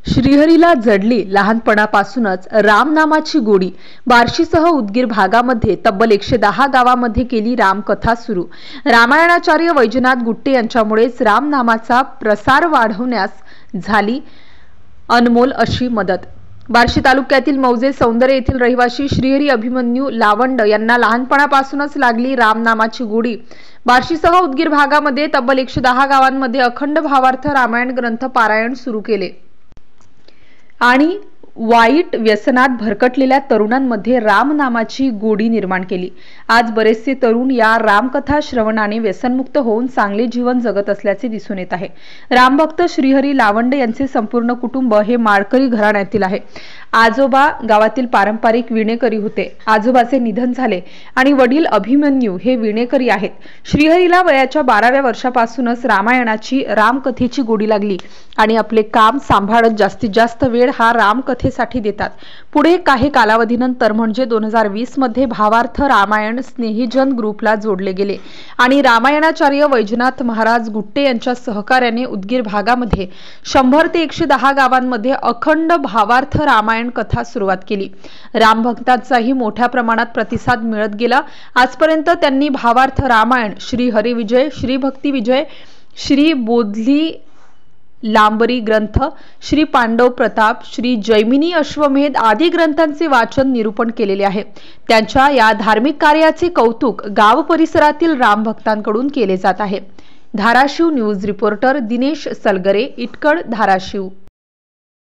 श्रीहरीला जडली लहानपणापासूनच रामनामाची गोडी। बार्शीसह उदगीर भागामध्ये तब्बल 110 गावामध्ये केली रामकथा सुरू। रामायणाचार्य वैजनाथ गुट्टे यांच्यामुळेच रामनामाचा प्रसार वाढवण्यास झाली अनमोल अशी मदत। बार्शी तालुक्यातील मौजे सौंदर्य येथील रहिवासी श्रीहरी अभिमन्यू लावंड यांना लहानपणापासूनच लागली रामनामाची गोडी। बार्शीसह उदगीर भागामध्ये तब्बल 110 गावांमध्ये अखंड भावार्थ रामायण ग्रंथ पारायण सुरू केले आणि वाईट व्यसनात भरकटलेल्या तरुणांमध्ये रामनामाची गोडी निर्माण केली। आज बरेचसे तरुण या रामकथा श्रवणाने व्यसनमुक्त होऊन चांगले जीवन जगत असल्याचे दिसून येत आहे। रामभक्त श्रीहरी लावंड यांचे संपूर्ण कुटुंब हे माळकरी घराण्यातील आहे। आजोबा गावातील पारंपरिक विणेकरी होते। आजोबाचे निधन झाले आणि वडील अभिमन्यू हे विणेकरी आहेत। श्रीहरीला वयाच्या 12व्या वर्षापासूनच रामायणाची रामकथेची गोडी लागली आणि आपले काम सांभाळत जास्तीत जास्त वेळ हा रामकथेसाठी देतात। पुढे काही कालावधीनंतर म्हणजे 2020 मध्ये भावार्थ रामायण स्नेहीजन ग्रुपला जोडले गेले आणि रामायणाचार्य वैजनाथ महाराज गुट्टे यांच्या सहकार्याने उदगीर भागामध्ये 100 ते 110 गावांमध्ये अखंड भावार्थ रामायण कथा सुरुवात केली। रामभक्तांचाही मोठ्या प्रमाणात प्रतिसाद मिळत गेला। आजपर्यंत त्यांनी भावार्थ रामायण, श्री हरी विजय, श्री भक्ती विजय, श्री बोधली लांबरी ग्रंथ, श्री पांडव प्रताप, श्री जैमिनी अश्वमेध आदी ग्रंथांचे वाचन निरूपण केलेले आहे। त्यांच्या या धार्मिक कार्याचे कौतुक गाव परिसरातील रामभक्तांकडून केले जात आहे। Dharashiv news reporter Dinesh Salgare, Itkad, Dharashiv.